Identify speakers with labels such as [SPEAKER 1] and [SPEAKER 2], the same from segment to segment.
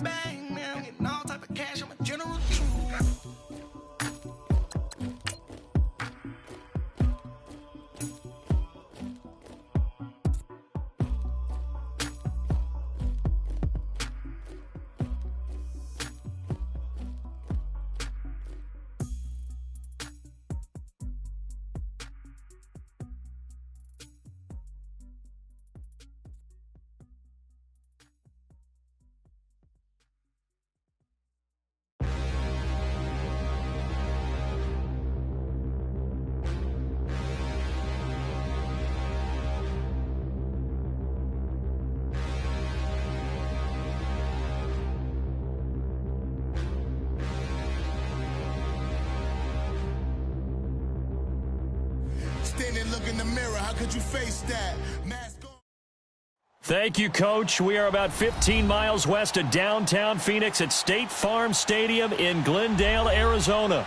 [SPEAKER 1] Bang, man, I'm getting all type of cash. I'm a general too. Stand and look in the mirror. How could you face that? Mask on.
[SPEAKER 2] Thank you, Coach. We are about 15 miles west of downtown Phoenix at State Farm Stadium in Glendale, Arizona.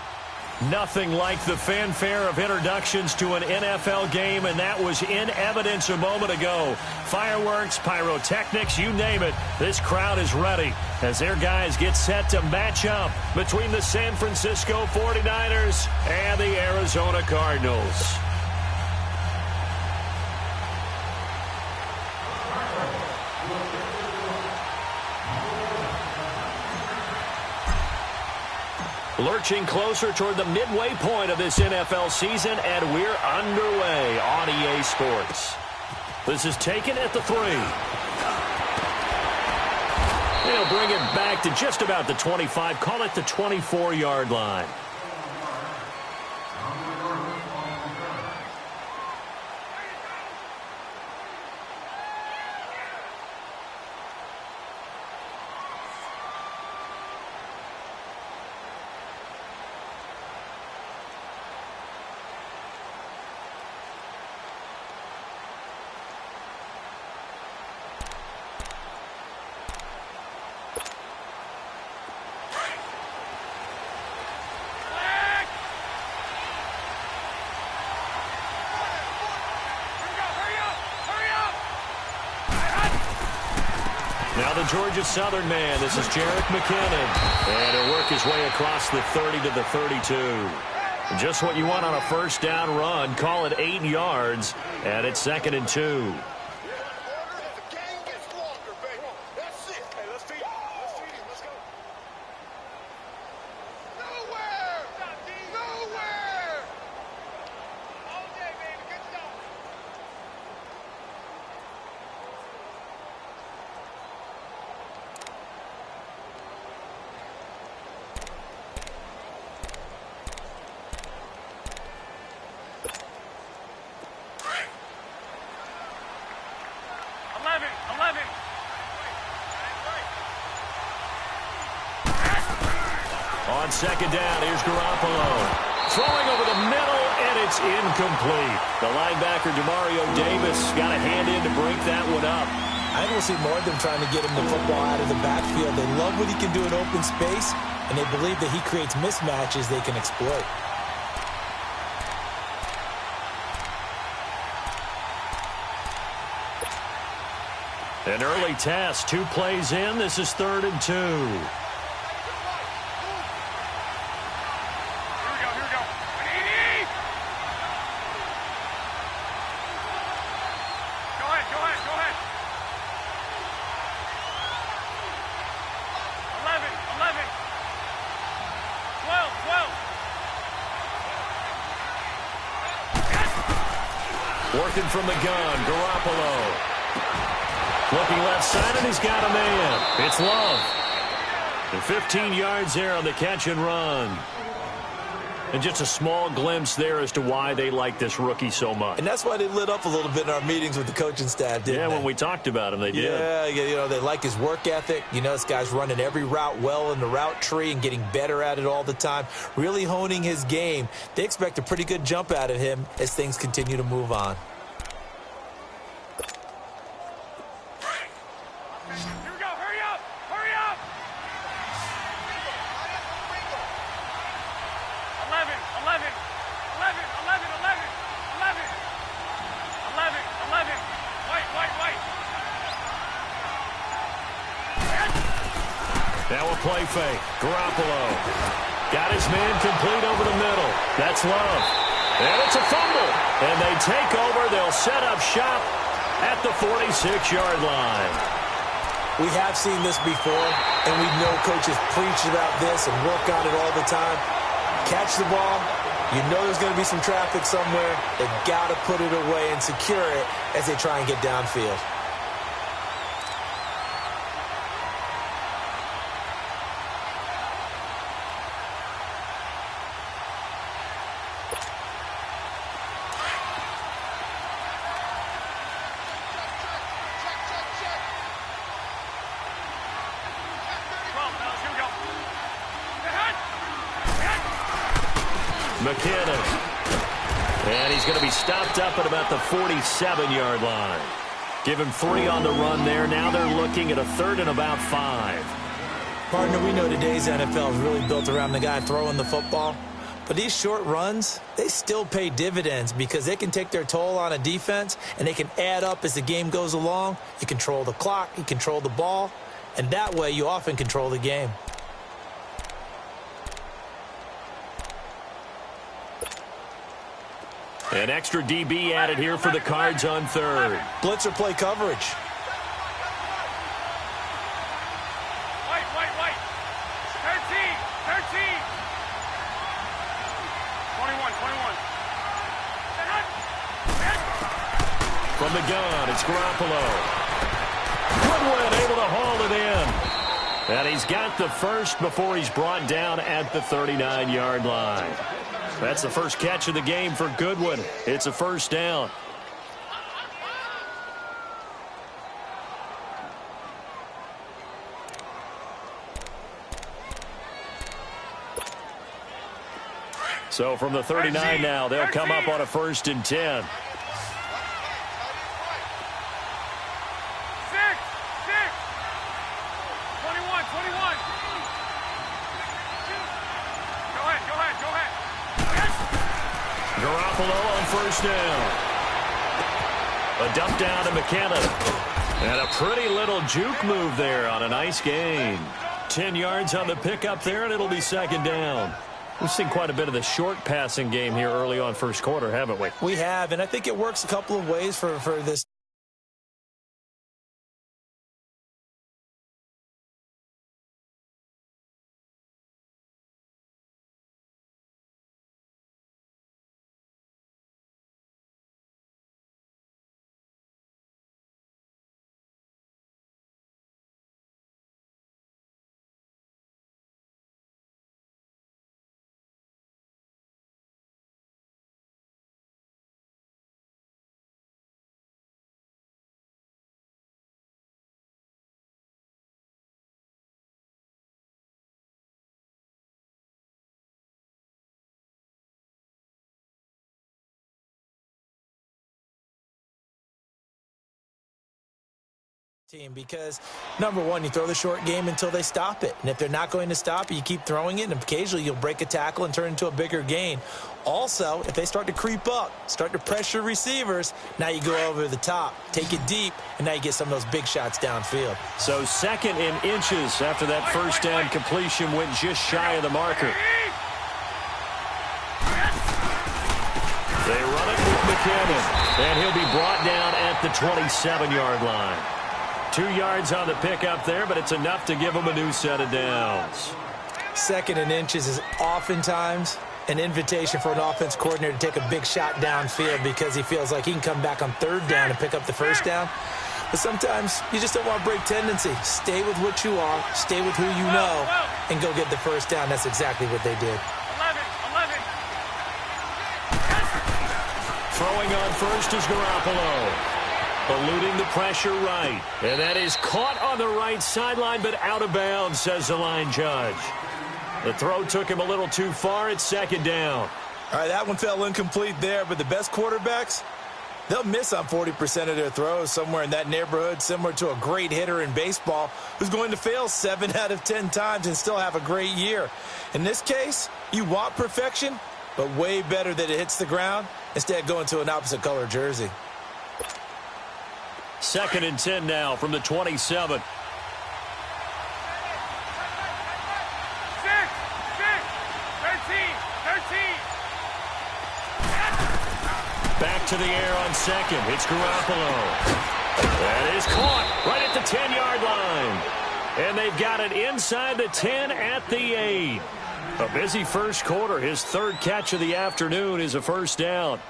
[SPEAKER 2] Nothing like the fanfare of introductions to an NFL game, and that was in evidence a moment ago. Fireworks, pyrotechnics, you name it. This crowd is ready as their guys get set to match up between the San Francisco 49ers and the Arizona Cardinals. Lurching closer toward the midway point of this NFL season, and we're underway on EA Sports. This is taken at the 3. They'll bring it back to just about the 25, call it the 24-yard line. Now the Georgia Southern man, this is Jerick McKinnon. And he'll work his way across the 30 to the 32. Just what you want on a first down run. Call it 8 yards, and it's 2nd and 2. On second down, here's Garoppolo. Throwing over the middle, and it's incomplete. The linebacker, Demario Davis, got a hand in to break that one up.
[SPEAKER 3] I think we'll see more of them trying to get him the football out of the backfield. They love what he can do in open space, and they believe that he creates mismatches they can exploit.
[SPEAKER 2] An early test, 2 plays in. This is 3rd and 2. Working from the gun, Garoppolo. Looking left side, and he's got a man. It's Love. And 15 yards there on the catch and run. And just a small glimpse there as to why they like this rookie so much.
[SPEAKER 3] And that's why they lit up a little bit in our meetings with the coaching staff, didn't they?
[SPEAKER 2] Yeah, when we talked about him, they did.
[SPEAKER 3] Yeah, you know, they like his work ethic. You know, this guy's running every route well in the route tree and getting better at it all the time, really honing his game. They expect a pretty good jump out of him as things continue to move on.
[SPEAKER 2] Now a play fake. Garoppolo got his man complete over the middle. That's Love. And it's a fumble. And they take over. They'll set up shop at the 46-yard line.
[SPEAKER 3] We have seen this before, and we know coaches preach about this and work on it all the time. Catch the ball. You know there's going to be some traffic somewhere. They've got to put it away and secure it as they try and get downfield.
[SPEAKER 2] McKinnon. And he's going to be stopped up at about the 47-yard line. Give him 3 on the run there. Now they're looking at a 3rd and about 5.
[SPEAKER 3] Partner, we know today's NFL is really built around the guy throwing the football. But these short runs, they still pay dividends because they can take their toll on a defense, and they can add up as the game goes along. You control the clock, you control the ball, and that way you often control the game.
[SPEAKER 2] An extra DB added here for the Cards on 3rd.
[SPEAKER 3] Blitzer play coverage.
[SPEAKER 4] White. 13. 21.
[SPEAKER 2] From the gun, it's Garoppolo. Goodwin able to haul it in. And he's got the first before he's brought down at the 39-yard line. That's the first catch of the game for Goodwin. It's a 1st down. So from the 39 now, they'll come up on a 1st and 10.
[SPEAKER 4] 6. Go ahead.
[SPEAKER 2] Garoppolo on 1st down. A dump down to McKinnon. And a pretty little juke move there on a nice gain. 10 yards on the pickup there, and it'll be 2nd down. We've seen quite a bit of the short passing game here early on 1st quarter, haven't we?
[SPEAKER 3] We have, and I think it works a couple of ways for this. Because, number one, you throw the short game until they stop it. And if they're not going to stop it, you keep throwing it, and occasionally you'll break a tackle and turn into a bigger gain. Also, if they start to creep up, start to pressure receivers, now you go over the top, take it deep, and now you get some of those big shots downfield.
[SPEAKER 2] So 2nd and inches after that 1st down completion went just shy of the marker. They run it with McKinnon, and he'll be brought down at the 27-yard line. 2 yards on the pickup there, but it's enough to give them a new set of downs.
[SPEAKER 3] 2nd and inches is oftentimes an invitation for an offense coordinator to take a big shot downfield because he feels like he can come back on 3rd down and pick up the 1st down. But sometimes you just don't want to break tendency. Stay with what you are, stay with who you know, and go get the 1st down. That's exactly what they did.
[SPEAKER 4] 11.
[SPEAKER 2] Throwing on 1st is Garoppolo. Eluding the pressure right. And that is caught on the right sideline, but out of bounds, says the line judge. The throw took him a little too far. It's 2nd down.
[SPEAKER 3] All right, that one fell incomplete there, but the best quarterbacks, they'll miss on 40% of their throws somewhere in that neighborhood, similar to a great hitter in baseball who's going to fail 7 out of 10 times and still have a great year. In this case, you want perfection, but way better that it hits the ground instead of going to an opposite color jersey.
[SPEAKER 2] 2nd and 10 now from the 27. to the air on second. It's Garoppolo. That is caught right at the 10-yard line. And they've got it inside the 10 at the 8. A busy first quarter. His third catch of the afternoon is a first down.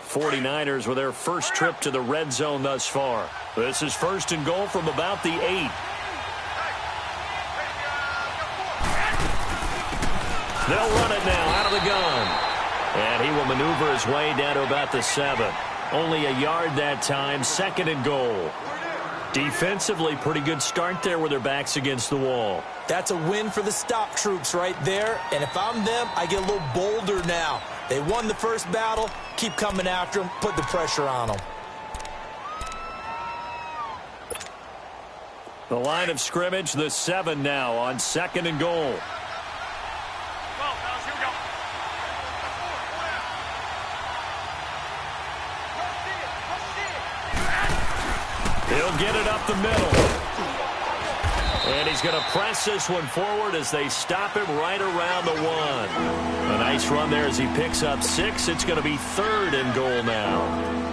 [SPEAKER 2] '49ers with their first trip to the red zone thus far. This is first and goal from about the 8. They'll run it now out of the gun. And he will maneuver his way down to about the 7. Only a yard that time, second and goal. Defensively, pretty good start there with their backs against the wall.
[SPEAKER 3] That's a win for the stop troops right there. And if I'm them, I get a little bolder now. They won the first battle. Keep coming after them. Put the pressure on them.
[SPEAKER 2] The line of scrimmage, the 7 now on second and goal. He'll get it up the middle. And he's going to press this one forward as they stop him right around the 1. A nice run there as he picks up 6. It's going to be third and goal now.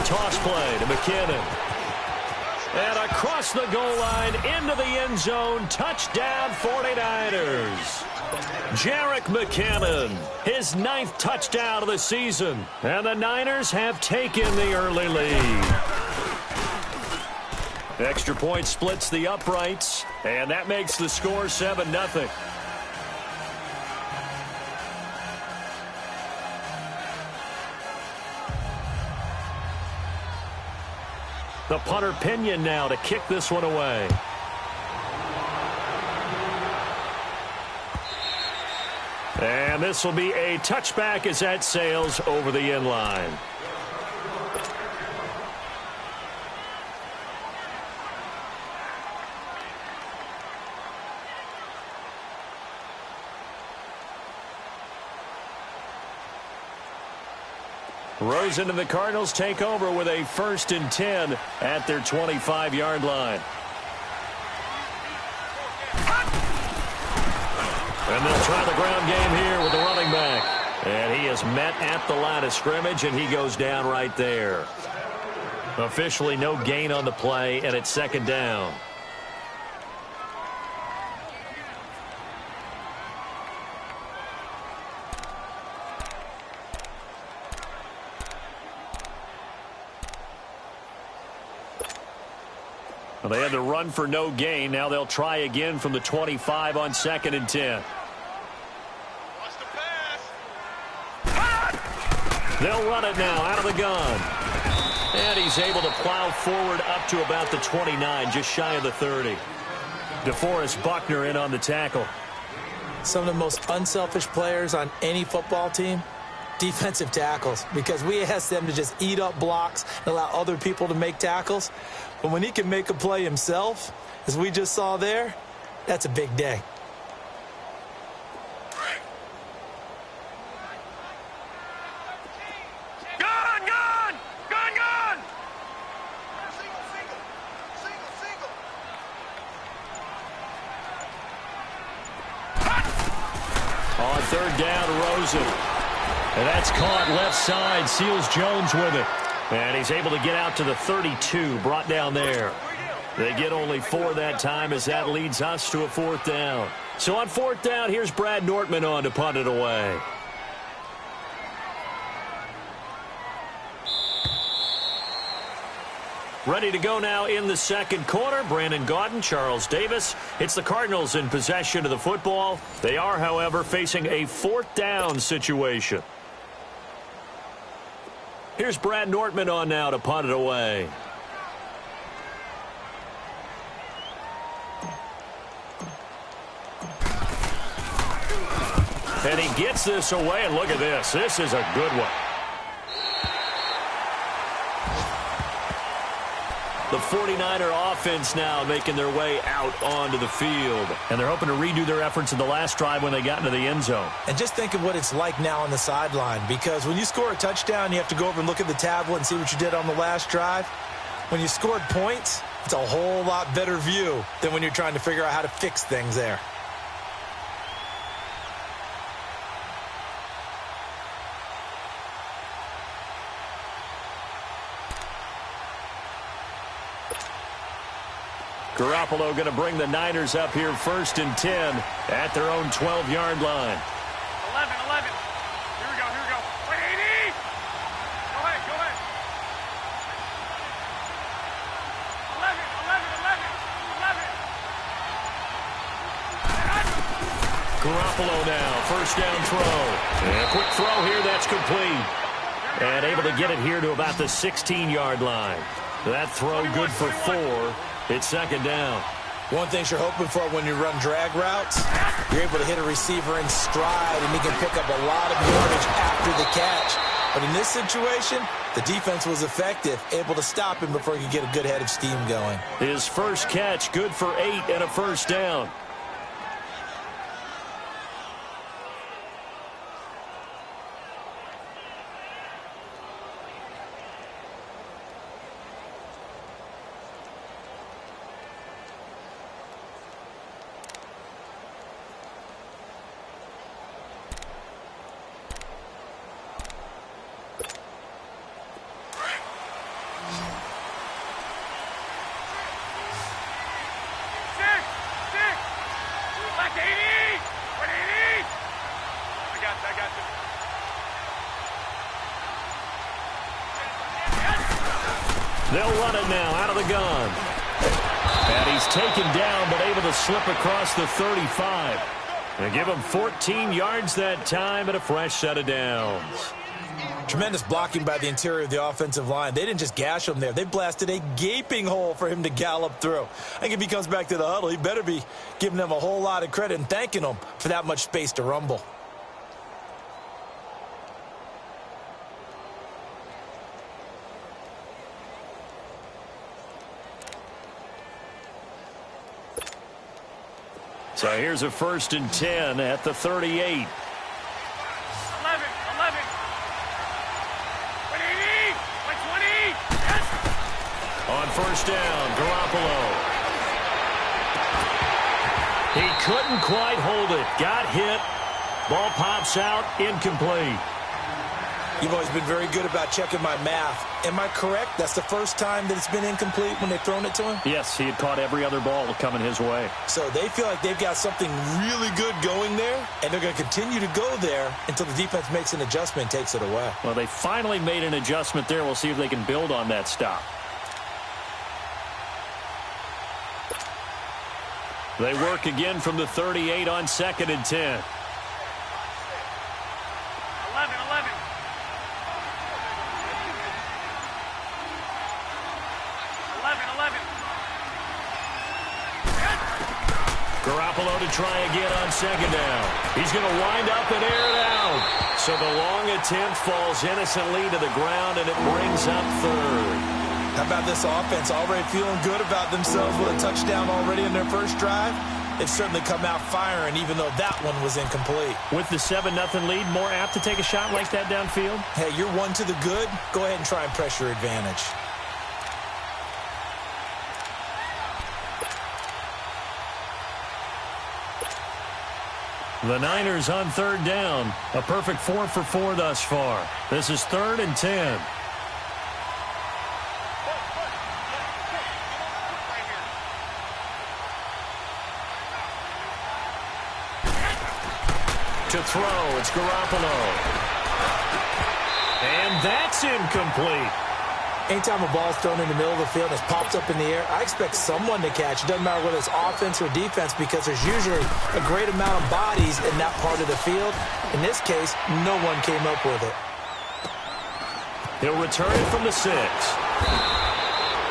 [SPEAKER 2] Toss play to McKinnon. And across the goal line into the end zone. Touchdown 49ers. Jerick McKinnon, his 9th touchdown of the season. And the Niners have taken the early lead. Extra point splits the uprights. And that makes the score 7-0. The punter Pinion now to kick this one away. And this will be a touchback as that sails over the end line. Rosen and the Cardinals take over with a 1st and 10 at their 25-yard line. And they'll try the ground game here with the running back. And he is met at the line of scrimmage, and he goes down right there. Officially no gain on the play, and it's second down. Well, they had to run for no gain. Now they'll try again from the 25 on 2nd and 10. They'll run it now out of the gun. And he's able to plow forward up to about the 29, just shy of the 30. DeForest Buckner in on the tackle.
[SPEAKER 3] Some of the most unselfish players on any football team, defensive tackles, because we ask them to just eat up blocks and allow other people to make tackles. But when he can make a play himself, as we just saw there, that's a big day.
[SPEAKER 2] On 3rd down, Rosen. And that's caught left side. Seals Jones with it. And he's able to get out to the 32, brought down there. They get only 4 that time as that leads us to a 4th down. So on 4th down, here's Brad Nortman on to punt it away. Ready to go now in the second quarter. Brandon Gaudin, Charles Davis. It's the Cardinals in possession of the football. They are, however, facing a 4th down situation. Here's Brad Nortman on now to punt it away. And he gets this away, and look at this. This is a good one. The 49er offense now making their way out onto the field. And they're hoping to redo their efforts in the last drive when they got into the end zone.
[SPEAKER 3] And just think of what it's like now on the sideline, because when you score a touchdown, you have to go over and look at the tablet and see what you did on the last drive. When you scored points, it's a whole lot better view than when you're trying to figure out how to fix things there.
[SPEAKER 2] Garoppolo going to bring the Niners up here 1st and 10 at their own 12-yard line.
[SPEAKER 4] 11. Here we go. Wait, 80. Go ahead. 11.
[SPEAKER 2] Garoppolo now, 1st down throw. And a quick throw here, that's complete. And able to get it here to about the 16-yard line. That throw good for 4. It's 2nd down.
[SPEAKER 3] One thing you're hoping for when you run drag routes, you're able to hit a receiver in stride, and he can pick up a lot of yardage after the catch. But in this situation, the defense was effective, able to stop him before he could get a good head of steam going.
[SPEAKER 2] His first catch, good for 8 and a 1st down. They'll run it now out of the gun. And he's taken down but able to slip across the 35. And give him 14 yards that time and a fresh set of downs.
[SPEAKER 3] Tremendous blocking by the interior of the offensive line. They didn't just gash him there. They blasted a gaping hole for him to gallop through. I think if he comes back to the huddle, he better be giving them a whole lot of credit and thanking them for that much space to rumble.
[SPEAKER 2] So here's a 1st and 10 at the 38.
[SPEAKER 4] 11. 180. 120. Yes.
[SPEAKER 2] On 1st down, Garoppolo. He couldn't quite hold it. Got hit. Ball pops out. Incomplete.
[SPEAKER 3] You've always been very good about checking my math. Am I correct? That's the first time that it's been incomplete when they've thrown it to him?
[SPEAKER 2] Yes, he had caught every other ball coming his way.
[SPEAKER 3] So they feel like they've got something really good going there, and they're going to continue to go there until the defense makes an adjustment and takes it away.
[SPEAKER 2] Well, they finally made an adjustment there. We'll see if they can build on that stop. They work again from the 38 on 2nd and 10.
[SPEAKER 4] 11. 11.
[SPEAKER 2] Garoppolo to try again on 2nd down. He's going to wind up and air it out. So the long attempt falls innocently to the ground, and it brings up 3rd.
[SPEAKER 3] How about this offense already feeling good about themselves with a touchdown already in their first drive? They've certainly come out firing, even though that one was incomplete.
[SPEAKER 2] With the 7-0 lead, more apt to take a shot like that downfield?
[SPEAKER 3] Hey, you're one to the good. Go ahead and try and press your advantage.
[SPEAKER 2] The Niners on 3rd down. A perfect 4 for 4 thus far. This is 3rd and 10. To throw, it's Garoppolo. And that's incomplete.
[SPEAKER 3] Anytime a ball's thrown in the middle of the field and it's popped up in the air, I expect someone to catch. It doesn't matter whether it's offense or defense, because there's usually a great amount of bodies in that part of the field. In this case, no one came up with it.
[SPEAKER 2] He'll return it from the 6.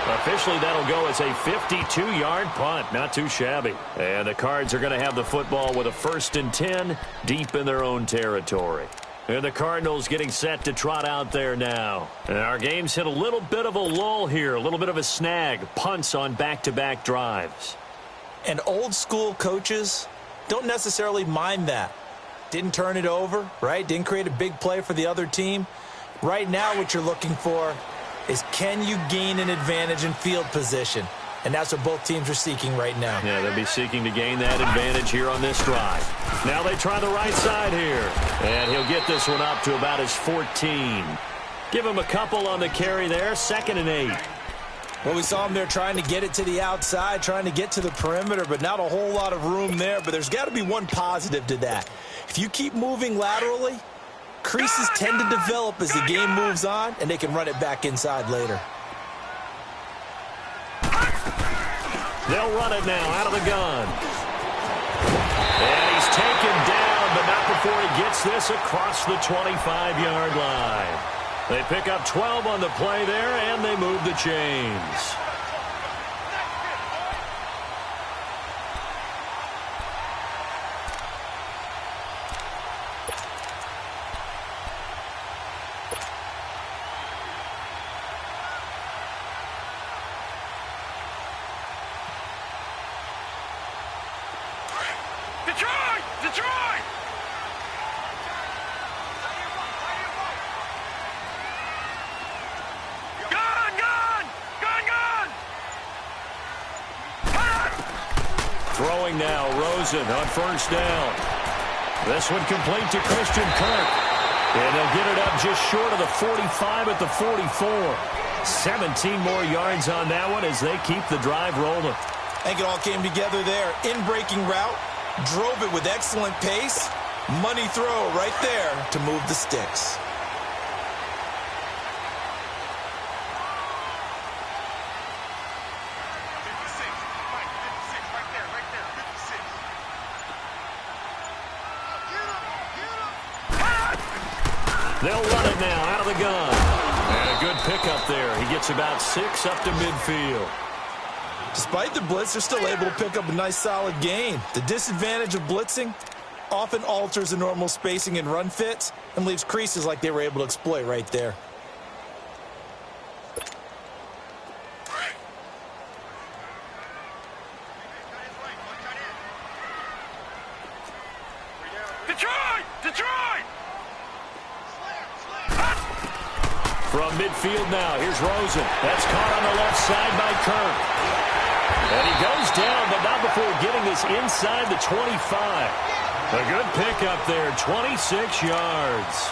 [SPEAKER 2] Officially, that'll go as a 52-yard punt. Not too shabby. And the Cards are going to have the football with a 1st and 10 deep in their own territory. And the Cardinals getting set to trot out there now. And our game's hit a little bit of a lull here, a little bit of a snag. Punts on back-to-back drives.
[SPEAKER 3] And old-school coaches don't necessarily mind that. Didn't turn it over, right? Didn't create a big play for the other team. Right now what you're looking for is, can you gain an advantage in field position? And that's what both teams are seeking right now.
[SPEAKER 2] Yeah, they'll be seeking to gain that advantage here on this drive. Now they try the right side here. And he'll get this one up to about his 14. Give him a couple on the carry there. 2nd and 8.
[SPEAKER 3] Well, we saw him there trying to get it to the outside, trying to get to the perimeter, but not a whole lot of room there. But there's got to be one positive to that. If you keep moving laterally, creases tend to develop as the game moves on, and they can run it back inside later.
[SPEAKER 2] They'll run it now out of the gun. And he's taken down, but not before he gets this across the 25-yard line. They pick up 12 on the play there, and they move the chains.
[SPEAKER 4] Detroit!
[SPEAKER 2] Throwing now, Rosen on 1st down. This one complete to Christian Kirk. And they'll get it up just short of the 45 at the 44. 17 more yards on that one as they keep the drive rolling.
[SPEAKER 3] I think it all came together there. In-breaking route, drove it with excellent pace. Money throw right there to move the sticks.
[SPEAKER 2] They'll run it now out of the gun. And a good pickup there. He gets about 6 up to midfield.
[SPEAKER 3] Despite the blitz, they're still able to pick up a nice solid gain. The disadvantage of blitzing often alters the normal spacing and run fits and leaves creases like they were able to exploit right there.
[SPEAKER 4] Detroit!
[SPEAKER 2] From midfield now, here's Rosen. That's caught on the left side by Kirk. And he goes down, but not before getting this inside the 25. A good pickup there, 26 yards.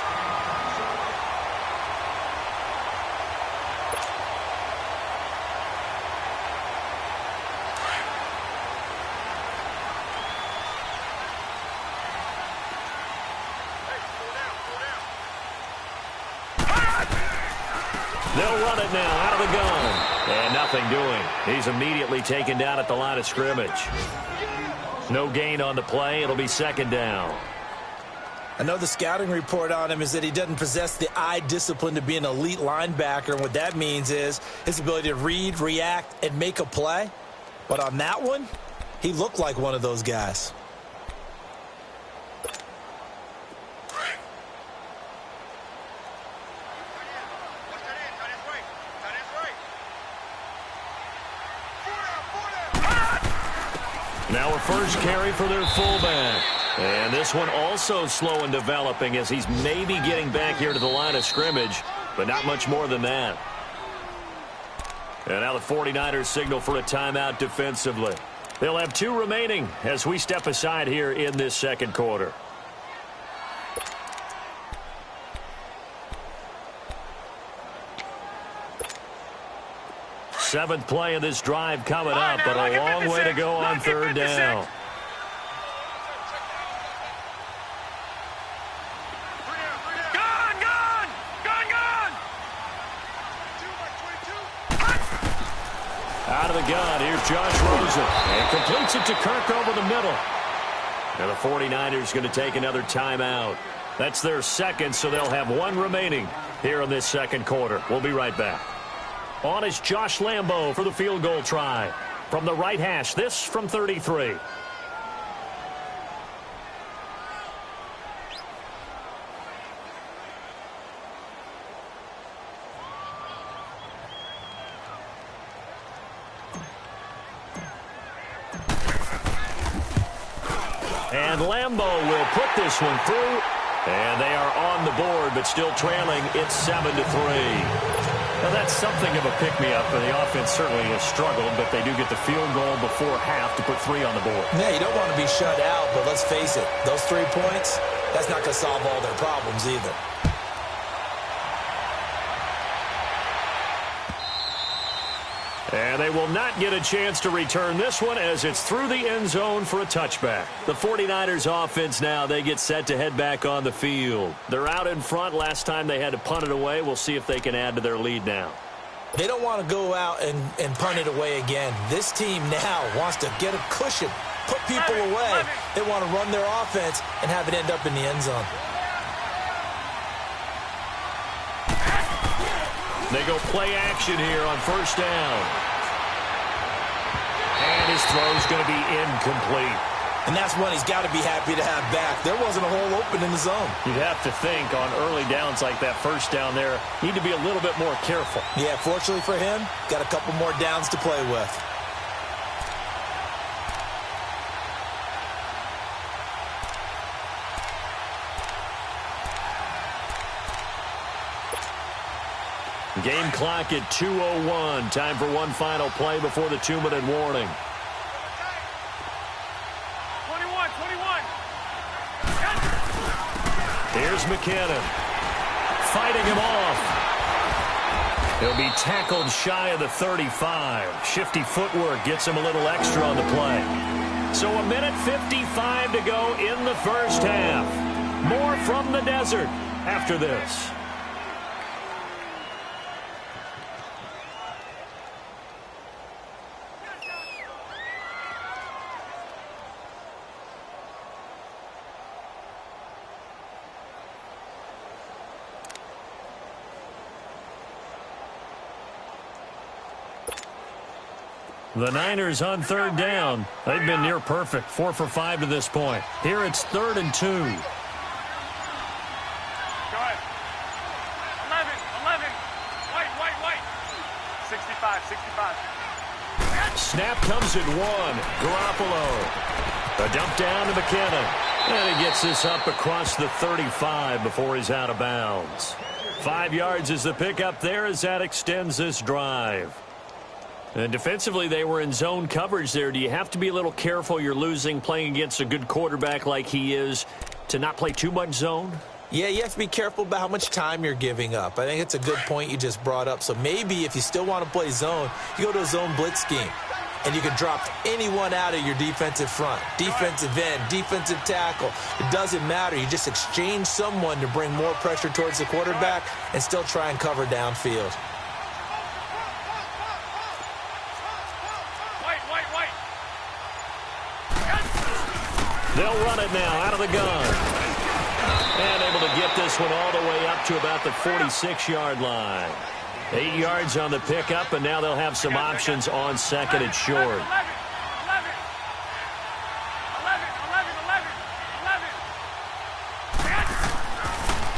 [SPEAKER 2] They'll run it now out of the gun. And nothing doing. He's immediately taken down at the line of scrimmage. No gain on the play. It'll be 2nd down.
[SPEAKER 3] I know the scouting report on him is that he doesn't possess the eye discipline to be an elite linebacker. And what that means is his ability to read, react, and make a play. But on that one, he looked like one of those guys.
[SPEAKER 2] Now a first carry for their fullback. And this one also slow in developing as he's maybe getting back here to the line of scrimmage, but not much more than that. And now the 49ers signal for a timeout defensively. They'll have 2 remaining as we step aside here in this 2nd quarter. Seventh play of this drive coming up, but a long way to go on 3rd down. Out of the gun, here's Josh Rosen. And completes it to Kirk over the middle. And the 49ers going to take another timeout. That's their 2nd, so they'll have 1 remaining here in this 2nd quarter. We'll be right back. On is Josh Lambo for the field goal try. From the right hash, this from 33. And Lambo will put this one through. And they are on the board, but still trailing. It's 7-3. Now, that's something of a pick-me-up. The offense certainly has struggled, but they do get the field goal before half to put 3 on the board.
[SPEAKER 3] Yeah, you don't want to be shut out, but let's face it. Those 3 points, that's not going to solve all their problems either.
[SPEAKER 2] And they will not get a chance to return this one as it's through the end zone for a touchback. The 49ers offense now, they get set to head back on the field. They're out in front. Last time they had to punt it away. We'll see if they can add to their lead now.
[SPEAKER 3] They don't want to go out and punt it away again. This team now wants to get a cushion, put people away. They want to run their offense and have it end up in the end zone.
[SPEAKER 2] They go play action here on first down. And his throw's going to be incomplete.
[SPEAKER 3] And that's one he's got to be happy to have back. There wasn't a hole open in the zone.
[SPEAKER 2] You'd have to think on early downs like that first down there, need to be a little bit more careful.
[SPEAKER 3] Yeah, fortunately for him, got a couple more downs to play with.
[SPEAKER 2] Game clock at 2:01. Time for one final play before the 2-minute warning.
[SPEAKER 4] 21.
[SPEAKER 2] Here's McKinnon. Fighting him off. He'll be tackled shy of the 35. Shifty footwork gets him a little extra on the play. So 1:55 to go in the first half. More from the desert after this. The Niners on third down. They've been near perfect. 4 for 5 to this point. Here it's 3rd and 2.
[SPEAKER 4] Go ahead. 11. White. 65.
[SPEAKER 2] Snap comes at 1. Garoppolo. A dump down to McKinnon. And he gets this up across the 35 before he's out of bounds. 5 yards is the pickup there as that extends this drive. And defensively, they were in zone coverage there. Do you have to be a little careful? You're losing, playing against a good quarterback like he is, to not play too much zone?
[SPEAKER 3] Yeah, you have to be careful about how much time you're giving up. I think it's a good point you just brought up. So maybe if you still want to play zone, you go to a zone blitz scheme. And you can drop anyone out of your defensive front. Defensive end, defensive tackle. It doesn't matter. You just exchange someone to bring more pressure towards the quarterback and still try and cover downfield.
[SPEAKER 2] They'll run it now out of the gun. And able to get this one all the way up to about the 46-yard line. 8 yards on the pickup, and now they'll have some options on second and short.
[SPEAKER 4] 11.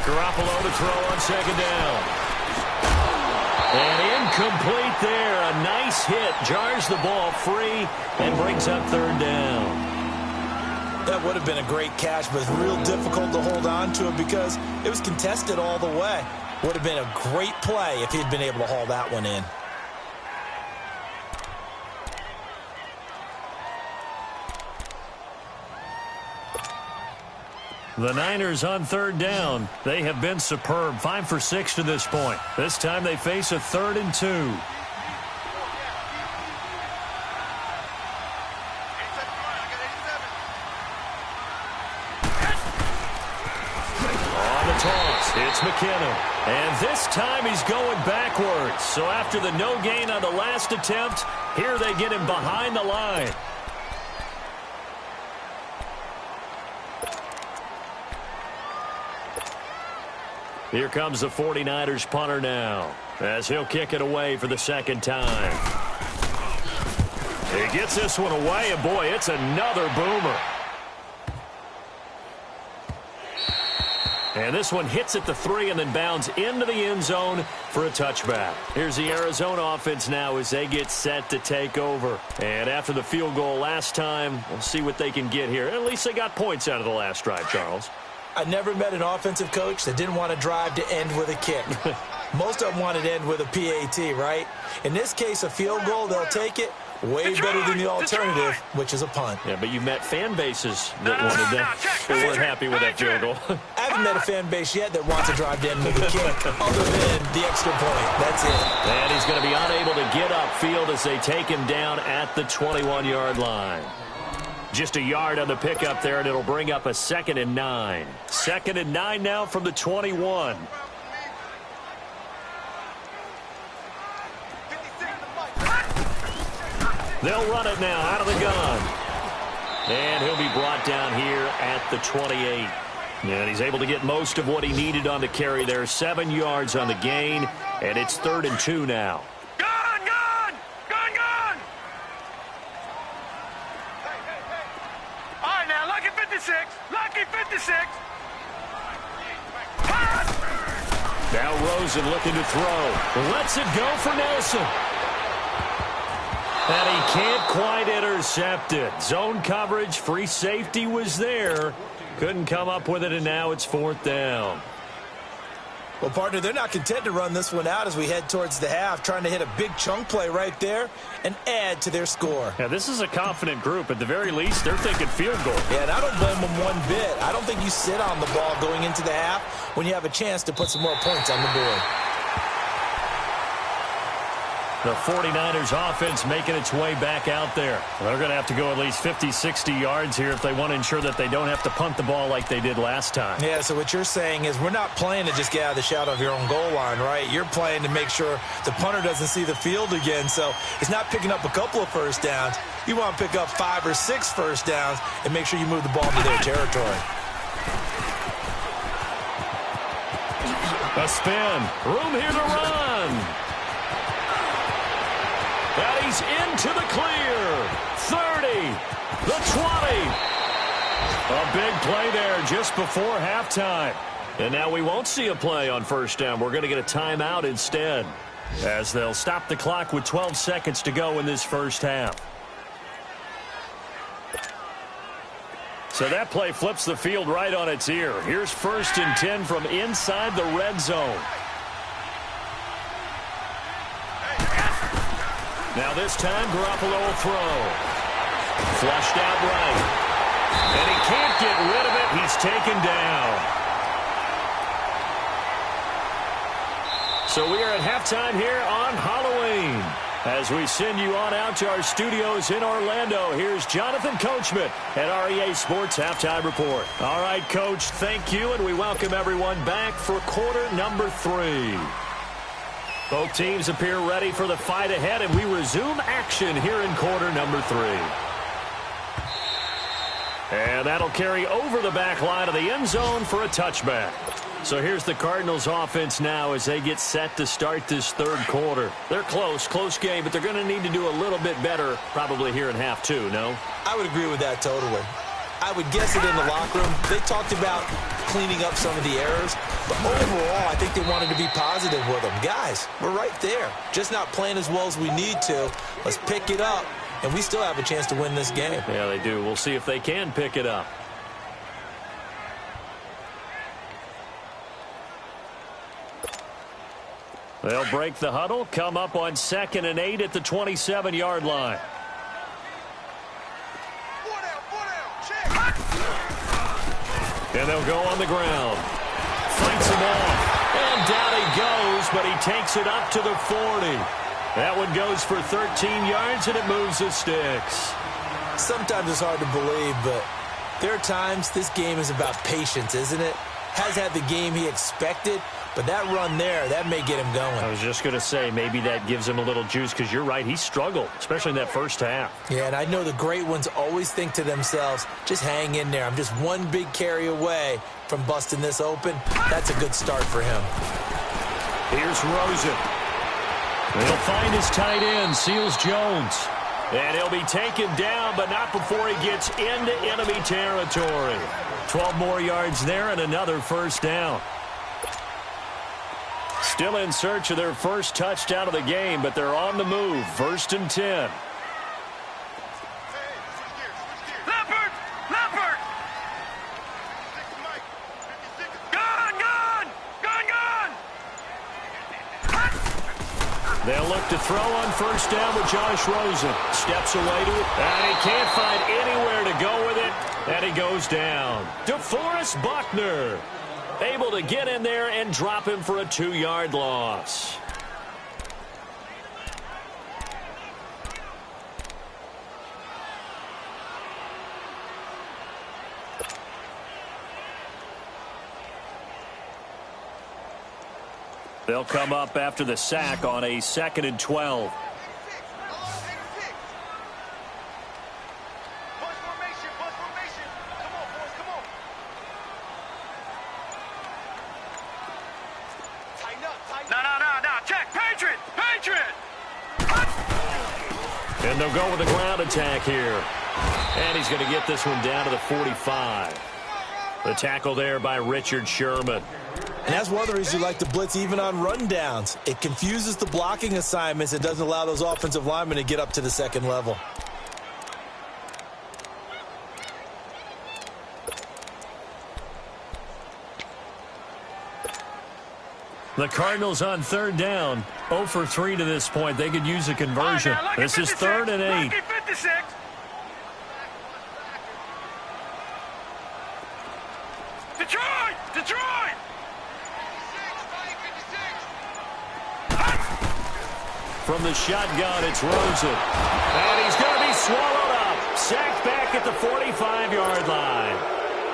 [SPEAKER 2] Garoppolo to throw on second down. And incomplete there. A nice hit. Jars the ball free and brings up third down.
[SPEAKER 3] That would have been a great catch, but it's real difficult to hold on to it because it was contested all the way. Would have been a great play if he'd been able to haul that one in.
[SPEAKER 2] The Niners on third down. They have been superb. 5 for 6 to this point. This time they face a 3rd and 2. It's McKinnon. And this time he's going backwards. So after the no gain on the last attempt, here they get him behind the line. Here comes the 49ers punter now. as he'll kick it away for the second time. He gets this one away, and boy, it's another boomer. And this one hits at the 3 and then bounds into the end zone for a touchback. Here's the Arizona offense now as they get set to take over. And after the field goal last time, we'll see what they can get here. At least they got points out of the last drive, Charles.
[SPEAKER 3] I never met an offensive coach that didn't want to drive to end with a kick. Most of them wanted to end with a PAT, right? In this case, a field goal, they'll take it. Way better than the alternative, which is a punt.
[SPEAKER 2] Yeah, but you met fan bases that wanted that. They weren't happy with that field goal.
[SPEAKER 3] I haven't met a fan base yet that wants to drive to end with a kick, other than the extra point. That's it.
[SPEAKER 2] And he's going to be unable to get upfield as they take him down at the 21-yard line. Just a yard on the pickup there, and it'll bring up a 2nd and 9. 2nd and 9 now from the 21. They'll run it now out of the gun. And he'll be brought down here at the 28. And he's able to get most of what he needed on the carry there. 7 yards on the gain, and it's 3rd and 2 now.
[SPEAKER 4] Gun, gun! Gun, gun! All right, now, lucky 56. Lucky 56.
[SPEAKER 2] Now Rosen looking to throw. Lets it go for Nelson. And he can't quite intercept it. Zone coverage, free safety was there. Couldn't come up with it, and now it's 4th down.
[SPEAKER 3] Well, partner, they're not content to run this one out as we head towards the half, trying to hit a big chunk play right there and add to their score.
[SPEAKER 2] Yeah, this is a confident group. At the very least, they're thinking field goal.
[SPEAKER 3] Yeah, and I don't blame them one bit. I don't think you sit on the ball going into the half when you have a chance to put some more points on the board.
[SPEAKER 2] The 49ers offense making its way back out there. They're going to have to go at least 50, 60 yards here if they want to ensure that they don't have to punt the ball like they did last time.
[SPEAKER 3] Yeah, so what you're saying is we're not playing to just get out of the shadow of your own goal line, right? You're playing to make sure the punter doesn't see the field again. So it's not picking up a couple of first downs. You want to pick up 5 or 6 first downs and make sure you move the ball into their territory.
[SPEAKER 2] A spin. Room here to run. And he's into the clear. 30, the 20. A big play there just before halftime. And now we won't see a play on first down. We're going to get a timeout instead, as they'll stop the clock with 12 seconds to go in this first half. So that play flips the field right on its ear. Here's 1st and 10 from inside the red zone. Now this time, Garoppolo will throw. Flushed out right. And he can't get rid of it. He's taken down. So we are at halftime here on Halloween. As we send you on out to our studios in Orlando, here's Jonathan Coachman at REA Sports Halftime Report. All right, Coach, thank you, and we welcome everyone back for quarter number 3. Both teams appear ready for the fight ahead, and we resume action here in quarter number 3. And that'll carry over the back line of the end zone for a touchback. So here's the Cardinals offense now as they get set to start this 3rd quarter. They're close game, but they're going to need to do a little bit better probably here in half 2, no?
[SPEAKER 3] I would agree with that totally. I would guess it in the locker room. They talked about cleaning up some of the errors, but overall, I think they wanted to be positive with them. Guys, we're right there. Just not playing as well as we need to. Let's pick it up, and we still have a chance to win this game.
[SPEAKER 2] Yeah, they do. We'll see if they can pick it up. They'll break the huddle, come up on 2nd and 8 at the 27-yard line. And they'll go on the ground. Fights him off. And down he goes, but he takes it up to the 40. That one goes for 13 yards, and it moves the sticks.
[SPEAKER 3] Sometimes it's hard to believe, but there are times this game is about patience, isn't it? Has had the game he expected, but that run there, that may get him going.
[SPEAKER 2] I was just going to say, maybe that gives him a little juice, because you're right, he struggled, especially in that first half.
[SPEAKER 3] Yeah, and I know the great ones always think to themselves, just hang in there. I'm just one big carry away from busting this open. That's a good start for him.
[SPEAKER 2] Here's Rosen. He'll find his tight end, Seals Jones. And he'll be taken down, but not before he gets into enemy territory. 12 more yards there and another first down. Still in search of their first touchdown of the game, but they're on the move. 1st and 10. They'll look to throw on first down with Josh Rosen. Steps away to it, and he can't find anywhere to go with it, and he goes down. DeForest Buckner able to get in there and drop him for a 2-yard loss. They'll come up after the sack on a 2nd and 12.
[SPEAKER 4] No. Check. Patriot.
[SPEAKER 2] And they'll go with the ground attack here. And he's going to get this one down to the 45. The tackle there by Richard Sherman.
[SPEAKER 3] And that's one of the reasons you like to blitz even on rundowns. It confuses the blocking assignments. It doesn't allow those offensive linemen to get up to the second level.
[SPEAKER 2] The Cardinals on 3rd down. 0 for 3 to this point. They could use a conversion.
[SPEAKER 4] Right,
[SPEAKER 2] this is 3rd and 8.
[SPEAKER 4] Lucky 56. Detroit!
[SPEAKER 2] From the shotgun, it's Rosen. And he's going to be swallowed up. Sacked back at the 45-yard line.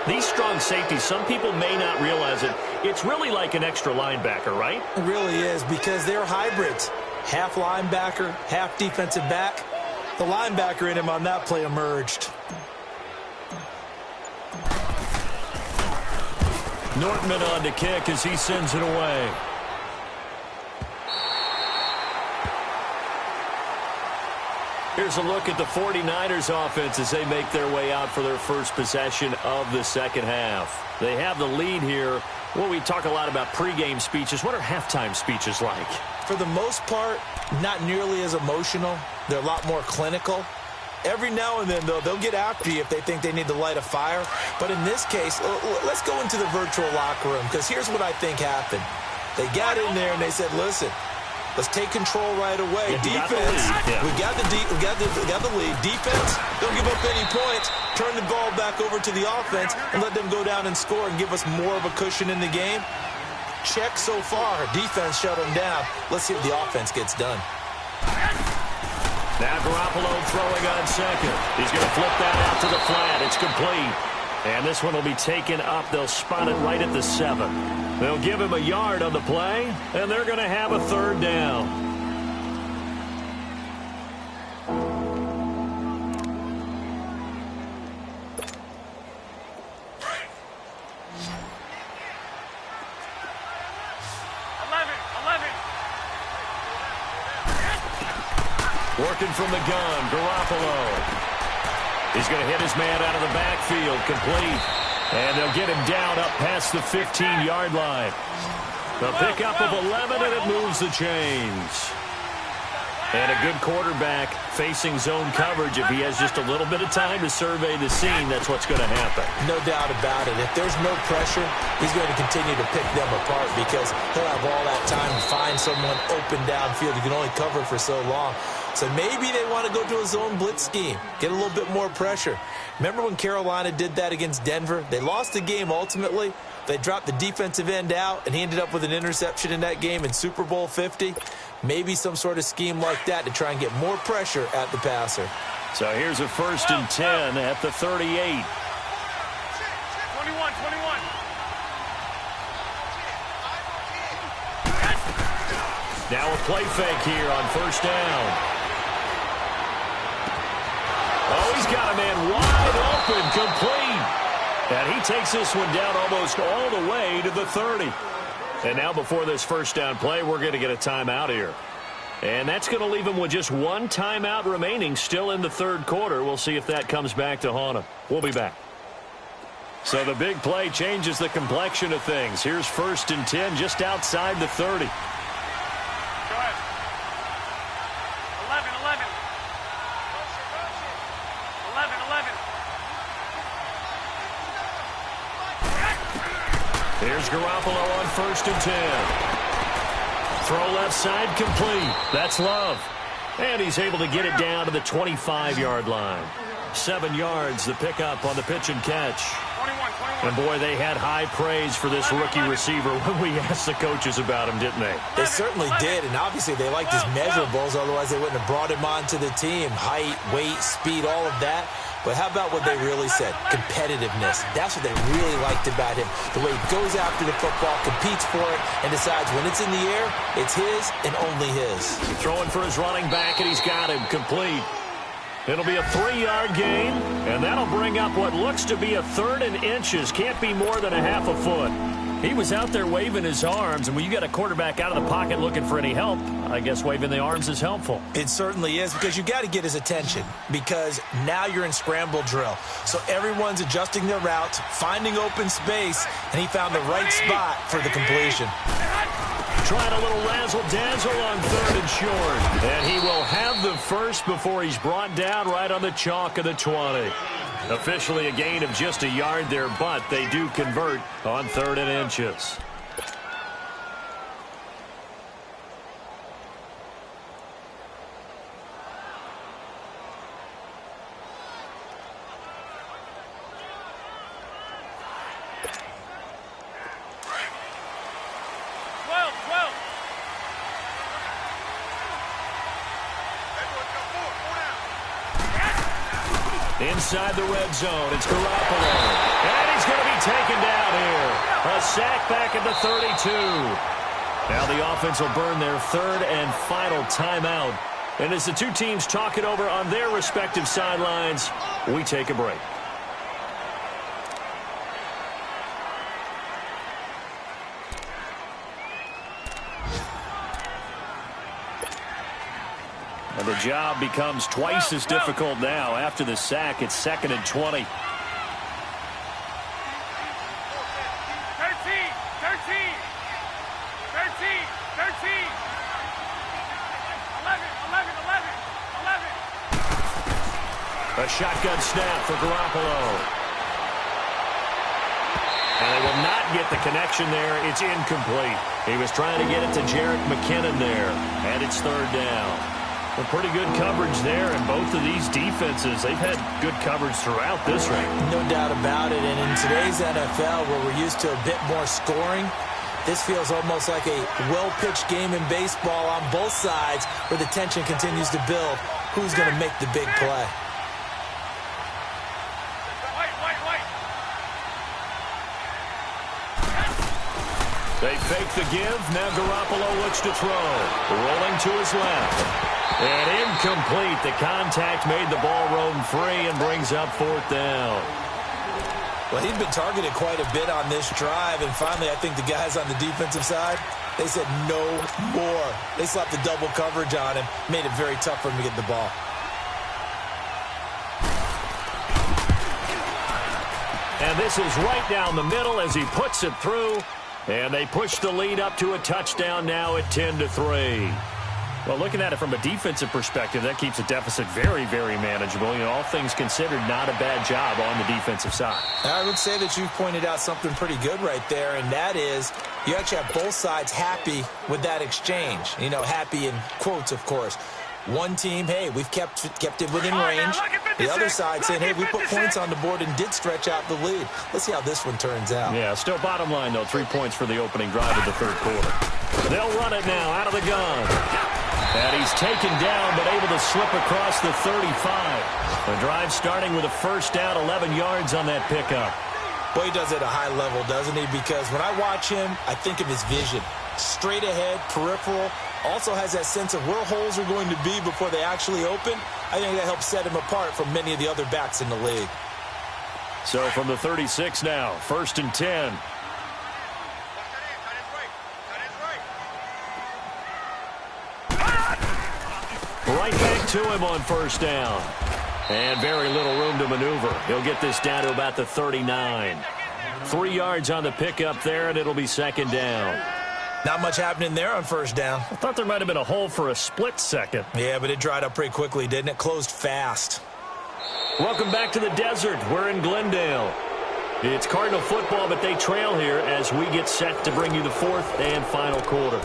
[SPEAKER 2] These strong safeties, some people may not realize it. It's really like an extra linebacker, right?
[SPEAKER 3] It really is, because they're hybrids. Half linebacker, half defensive back. The linebacker in him on that play emerged.
[SPEAKER 2] Nortman on to kick as he sends it away. Here's a look at the 49ers offense as they make their way out for their first possession of the second half. They have the lead here. Well, we talk a lot about pregame speeches. What are halftime speeches like?
[SPEAKER 3] For the most part, not nearly as emotional. They're a lot more clinical. Every now and then, though, they'll get after you if they think they need to light a fire. But in this case, let's go into the virtual locker room, because here's what I think happened. They got in there and they said, listen, let's take control right away. Defense, we got the lead. Defense, don't give up any points. Turn the ball back over to the offense and let them go down and score and give us more of a cushion in the game. Check so far. Defense shut them down. Let's see if the offense gets done.
[SPEAKER 2] Now Garoppolo throwing on second. He's going to flip that out to the flat. It's complete. And this one will be taken up. They'll spot it right at the 7. They'll give him a yard on the play, and they're going to have a 3rd down. Working from the gun, Garoppolo. He's going to hit his man out of the backfield, complete. And they'll get him down up past the 15-yard line. The pickup of 11, and it moves the chains. And a good quarterback facing zone coverage. If he has just a little bit of time to survey the scene, that's what's going to happen.
[SPEAKER 3] No doubt about it. If there's no pressure, he's going to continue to pick them apart because he'll have all that time to find someone open downfield. He can only cover for so long. So maybe they want to go to a zone blitz scheme, get a little bit more pressure. Remember when Carolina did that against Denver? They lost the game ultimately. They dropped the defensive end out, and he ended up with an interception in that game in Super Bowl 50. Maybe some sort of scheme like that to try and get more pressure at the passer.
[SPEAKER 2] So here's a 1st and 10 at the 38.
[SPEAKER 4] 21.
[SPEAKER 2] Now a play fake here on 1st down. Oh, he's got a man wide open, complete. And he takes this one down almost all the way to the 30. And now before this 1st down play, we're going to get a timeout here. And that's going to leave him with just one timeout remaining still in the third quarter. We'll see if that comes back to haunt him. We'll be back. So the big play changes the complexion of things. Here's 1st and 10 just outside the 30.
[SPEAKER 4] Go ahead. 11, 11. 11, 11.
[SPEAKER 2] Here's Garoppolo on 1st and 10. Throw left side complete. That's Love. And he's able to get it down to the 25-yard line. 7 yards, the pickup on the pitch and catch.
[SPEAKER 4] 21.
[SPEAKER 2] And, boy, they had high praise for this rookie receiver when we asked the coaches about him, didn't they?
[SPEAKER 3] They certainly did, and obviously they liked his measurables, otherwise they wouldn't have brought him onto the team. Height, weight, speed, all of that. But how about what they really said? Competitiveness. That's what they really liked about him. The way he goes after the football, competes for it, and decides when it's in the air, it's his and only his.
[SPEAKER 2] Throwing for his running back, and he's got him complete. It'll be a 3-yard gain, and that'll bring up what looks to be a 3rd and inches. Can't be more than a half a foot. He was out there waving his arms, and when you got a quarterback out of the pocket looking for any help, I guess waving the arms is helpful.
[SPEAKER 3] It certainly is, because you got to get his attention, because now you're in scramble drill. So everyone's adjusting their routes, finding open space, and he found the right spot for the completion.
[SPEAKER 2] Trying a little razzle-dazzle on 3rd and short. And he will have the first before he's brought down right on the chalk of the 20. Officially a gain of just a yard there, but they do convert on 3rd and inches. Inside the red zone, it's Garoppolo. And he's going to be taken down here. A sack back at the 32. Now the offense will burn their 3rd and final timeout. And as the two teams talk it over on their respective sidelines, we take a break. And the job becomes twice as difficult now. After the sack, it's 2nd and 20.
[SPEAKER 4] 13. 13. 11, 11, 11. 11.
[SPEAKER 2] A shotgun snap for Garoppolo. And they will not get the connection there. It's incomplete. He was trying to get it to Jerick McKinnon there. And it's 3rd down. Well, pretty good coverage there, and both of these defenses, they've had good coverage throughout this ring.
[SPEAKER 3] No doubt about it, and in today's NFL, where we're used to a bit more scoring, this feels almost like a well-pitched game in baseball on both sides, where the tension continues to build. Who's going to make the big play?
[SPEAKER 2] They fake the give. Now Garoppolo looks to throw. Rolling to his left. And incomplete. The contact made the ball roam free and brings up 4th down.
[SPEAKER 3] Well, he'd been targeted quite a bit on this drive, and finally I think the guys on the defensive side, they said no more. They slapped the double coverage on him, made it very tough for him to get the ball.
[SPEAKER 2] And this is right down the middle as he puts it through. And they push the lead up to a touchdown now at 10-3. Well, looking at it from a defensive perspective, that keeps the deficit very, very manageable. You know, all things considered, not a bad job on the defensive side.
[SPEAKER 3] I would say that you've pointed out something pretty good right there, and that is you actually have both sides happy with that exchange. You know, happy in quotes, of course. One team, hey, we've kept it within range. The other side saying, hey, we put points on the board and did stretch out the lead. Let's see how this one turns out.
[SPEAKER 2] Yeah, still bottom line, though, 3 points for the opening drive of the third quarter. They'll run it now out of the gun. And he's taken down, but able to slip across the 35. The drive starting with a first down, 11 yards on that pickup.
[SPEAKER 3] Boy, he does it at a high level, doesn't he? Because when I watch him, I think of his vision. Straight ahead, peripheral. Also has that sense of where holes are going to be before they actually open. I think that helps set him apart from many of the other backs in the league.
[SPEAKER 2] So from the 36 now, 1st and 10. to him on first down. And very little room to maneuver. He'll get this down to about the 39. 3 yards on the pickup there, and it'll be second down.
[SPEAKER 3] Not much happening there on first down.
[SPEAKER 2] I thought there might have been a hole for a split second.
[SPEAKER 3] Yeah, but it dried up pretty quickly, didn't it? Closed fast.
[SPEAKER 2] Welcome back to the desert. We're in Glendale. It's Cardinal football, but they trail here as we get set to bring you the fourth and final quarter.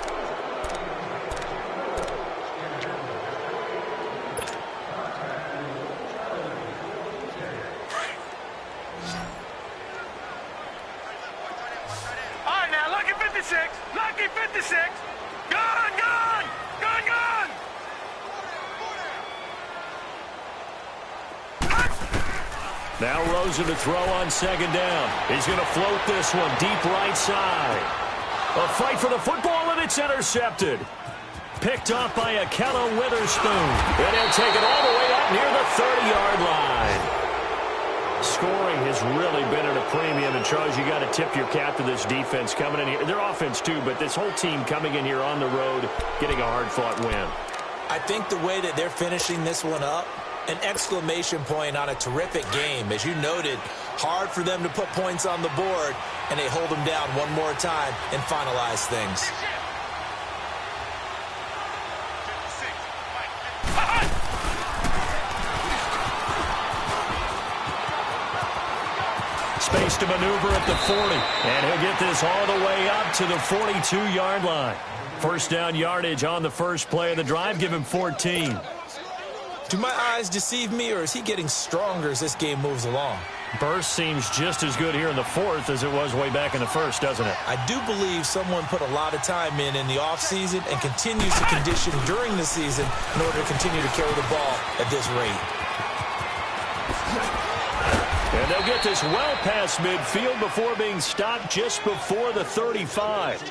[SPEAKER 4] Lucky 56. Gone, gone, gone, gone.
[SPEAKER 2] Now Rosen to throw on second down. He's going to float this one deep right side. A fight for the football, and it's intercepted. Picked off by Akello Witherspoon. And he'll take it all the way up near the 30-yard line. Scoring has really been at a premium, and Charles, you got to tip your cap to this defense coming in here. Their offense, too, but this whole team coming in here on the road, getting a hard-fought win.
[SPEAKER 3] I think the way that they're finishing this one up, an exclamation point on a terrific game. As you noted, hard for them to put points on the board, and they hold them down one more time and finalize things.
[SPEAKER 2] Space to maneuver at the 40, and he'll get this all the way up to the 42-yard line. First down yardage on the first play of the drive. Give him 14.
[SPEAKER 3] Do my eyes deceive me, or is he getting stronger as this game moves along?
[SPEAKER 2] Burst seems just as good here in the fourth as it was way back in the first, doesn't it?
[SPEAKER 3] I do believe someone put a lot of time in the offseason and continues to condition during the season in order to continue to carry the ball at this rate.
[SPEAKER 2] And they'll get this well past midfield before being stopped just before the 35.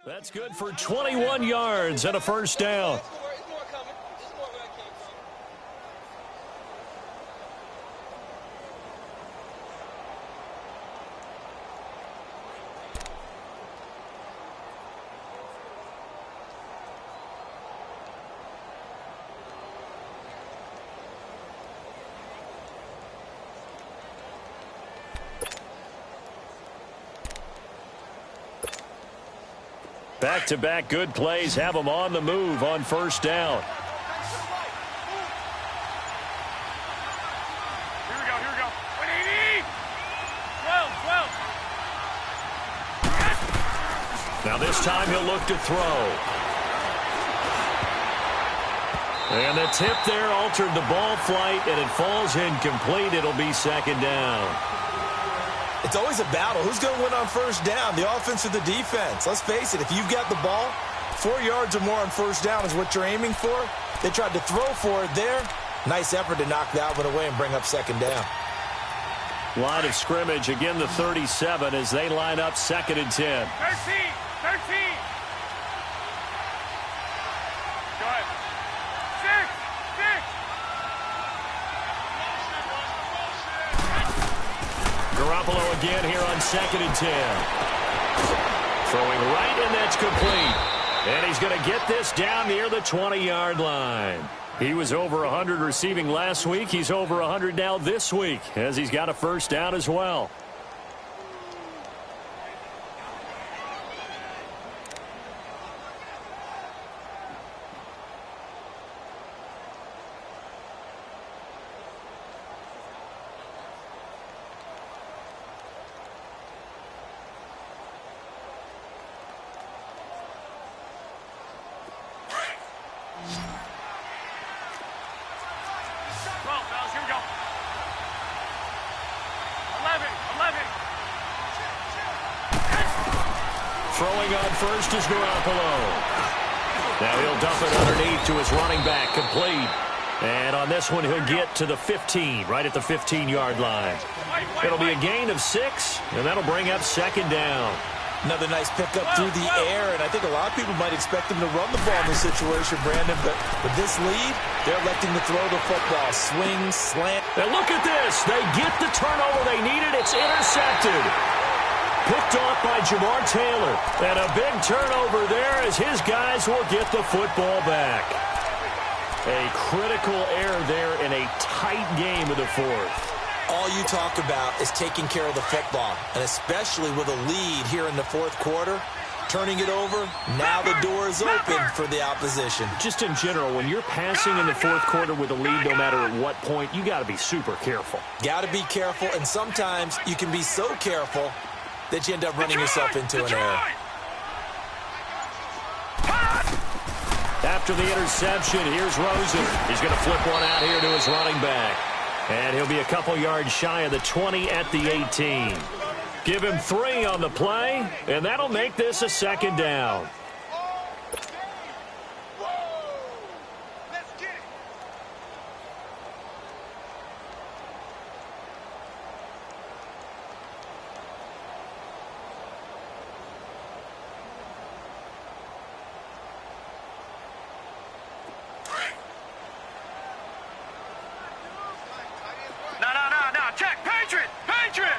[SPEAKER 2] That's good for 21 yards and a first down. Back-to-back good plays have them on the move on first down.
[SPEAKER 4] Here we go, here we go. 180. 12, 12.
[SPEAKER 2] Now this time he'll look to throw. And the tip there altered the ball flight, and it falls incomplete. It'll be second down.
[SPEAKER 3] It's always a battle. Who's going to win on first down, the offense or the defense? Let's face it, if you've got the ball, 4 yards or more on first down is what you're aiming for. They tried to throw for it there. Nice effort to knock that one away and bring up second down.
[SPEAKER 2] Line of scrimmage, again the 37 as they line up second and 10.
[SPEAKER 4] 13, 13. Go ahead. 6, 6.
[SPEAKER 2] Garoppolo again here on second and 10. Throwing right, and that's complete. And he's going to get this down near the 20-yard line. He was over 100 receiving last week. He's over 100 now this week as he's got a first down as well. Throwing on first is Garoppolo. Now he'll dump it underneath to his running back, complete. And on this one, he'll get to the 15, right at the 15-yard line. It'll be a gain of 6, and that'll bring up second down.
[SPEAKER 3] Another nice pickup through the air, and I think a lot of people might expect him to run the ball in this situation, Brandon, but with this lead, they're electing to throw the football. Swing, slant.
[SPEAKER 2] And look at this. They get the turnover they needed. It's intercepted. Picked off by Jamar Taylor. And a big turnover there as his guys will get the football back. A critical error there in a tight game of the fourth.
[SPEAKER 3] All you talk about is taking care of the football, and especially with a lead here in the fourth quarter, turning it over, now the door is open for the opposition.
[SPEAKER 2] Just in general, when you're passing in the fourth quarter with a lead, no matter at what point, you got to be super careful.
[SPEAKER 3] Got to be careful, and sometimes you can be so careful that you end up running yourself into an error.
[SPEAKER 2] After the interception, here's Rosen. He's going to flip one out here to his running back. And he'll be a couple yards shy of the 20 at the 18. Give him 3 on the play, and that'll make this a second down.
[SPEAKER 4] Check, Patriot! Patriot!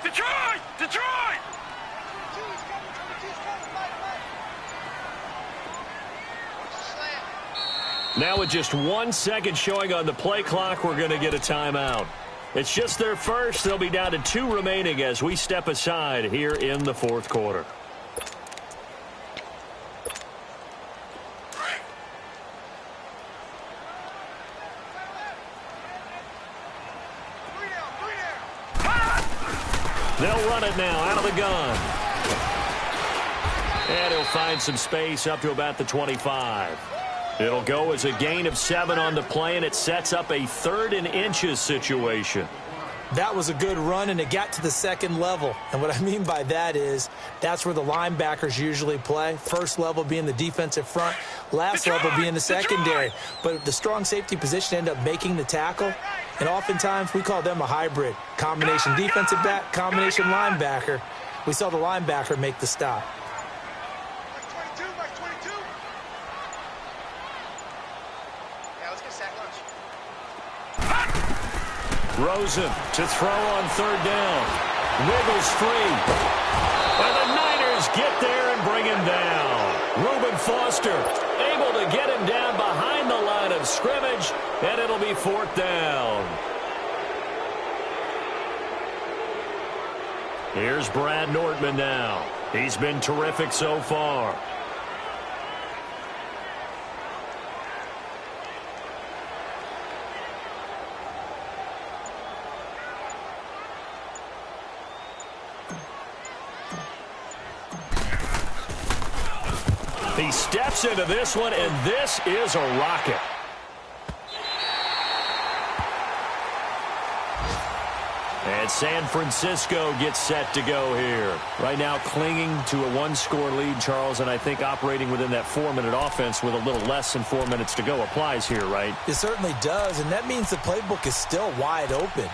[SPEAKER 4] Detroit! Detroit!
[SPEAKER 2] Now with just 1 second showing on the play clock, we're going to get a timeout. It's just their first. They'll be down to 2 remaining as we step aside here in the fourth quarter. They'll run it now out of the gun. And he'll find some space up to about the 25. It'll go as a gain of 7 on the play, and it sets up a 3rd and inches situation.
[SPEAKER 3] That was a good run, and it got to the second level. And what I mean by that is that's where the linebackers usually play. First level being the defensive front, last level being the secondary. But the strong safety position ended up making the tackle. And oftentimes we call them a hybrid. Combination defensive back, combination linebacker. We saw the linebacker make the stop.
[SPEAKER 2] Rosen to throw on 3rd down. Wiggles free. And the Niners get there and bring him down. Reuben Foster able to get him down behind the line of scrimmage, and it'll be 4th down. Here's Brad Nortman now. He's been terrific so far. He steps into this one, and this is a rocket. And San Francisco gets set to go here. Right now clinging to a 1-score lead, Charles, and I think operating within that 4-minute offense with a little less than 4 minutes to go applies here, right?
[SPEAKER 3] It certainly does, and that means the playbook is still wide open.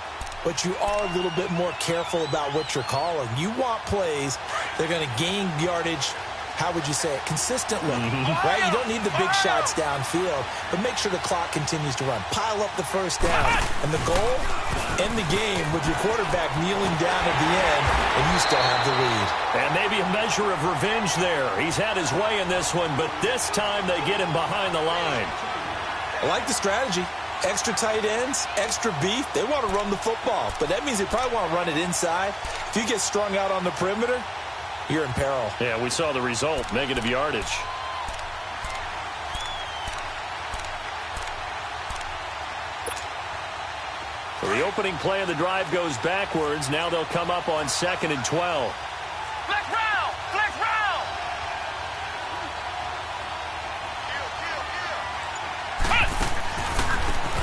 [SPEAKER 3] But you are a little bit more careful about what you're calling. You want plays that are going to gain yardage, how would you say it, consistently, right? You don't need the big shots downfield, but make sure the clock continues to run. Pile up the first down. And the goal, end the game with your quarterback kneeling down at the end, and you still have the lead.
[SPEAKER 2] And maybe a measure of revenge there. He's had his way in this one, but this time they get him behind the line.
[SPEAKER 3] I like the strategy. Extra tight ends, extra beef. They want to run the football, but that means they probably want to run it inside. If you get strung out on the perimeter, you're in peril.
[SPEAKER 2] Yeah, we saw the result, negative yardage. So the opening play of the drive goes backwards. Now they'll come up on 2nd and 12.
[SPEAKER 4] Flex round! Flex round!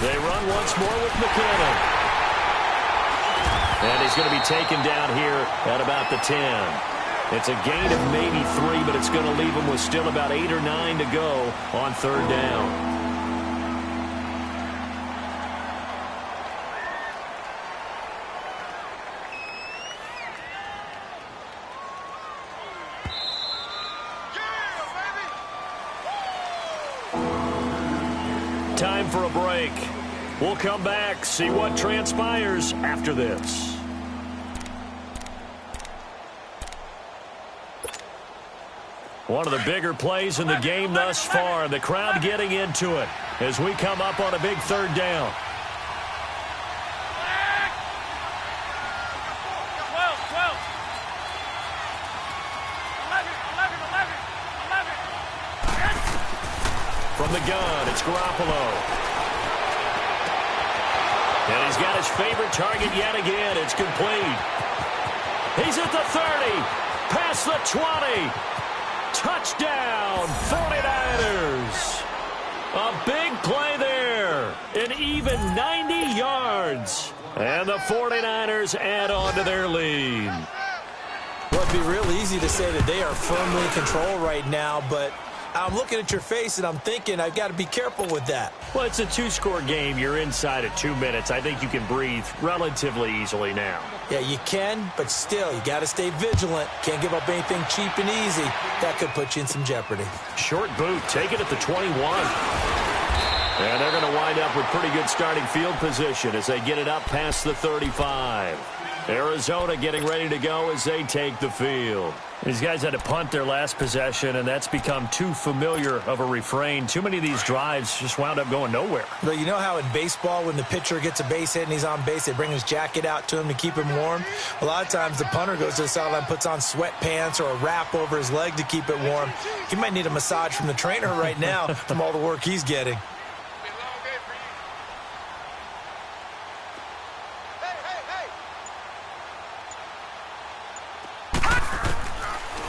[SPEAKER 2] They run once more with McKinnon. he's going to be taken down here at about the 10. It's a gain of maybe 3, but it's going to leave him with still about 8 or 9 to go on third down. Time for a break. We'll come back, see what transpires after this. One of the bigger plays in the game thus far. The crowd getting into it as we come up on a big third down. From the gun, it's Garoppolo. And he's got his favorite target yet again. It's complete. He's at the 30, past the 20. Touchdown, 49ers. A big play there. An even 90 yards. And the 49ers add on to their lead.
[SPEAKER 3] Well, it'd be real easy to say that they are firmly in control right now, but I'm looking at your face and I'm thinking I've got to be careful with that.
[SPEAKER 2] Well, it's a 2-score game. You're inside of 2 minutes. I think you can breathe relatively easily now.
[SPEAKER 3] Yeah, you can, but still, you got to stay vigilant. Can't give up anything cheap and easy. That could put you in some jeopardy.
[SPEAKER 2] Short boot, take it at the 21. And they're going to wind up with pretty good starting field position as they get it up past the 35. Arizona getting ready to go as they take the field. These guys had to punt their last possession, and that's become too familiar of a refrain. Too many of these drives just wound up going nowhere.
[SPEAKER 3] But you know how in baseball, when the pitcher gets a base hit and he's on base, they bring his jacket out to him to keep him warm? A lot of times the punter goes to the sideline, puts on sweatpants or a wrap over his leg to keep it warm. He might need a massage from the trainer right now from all the work he's getting.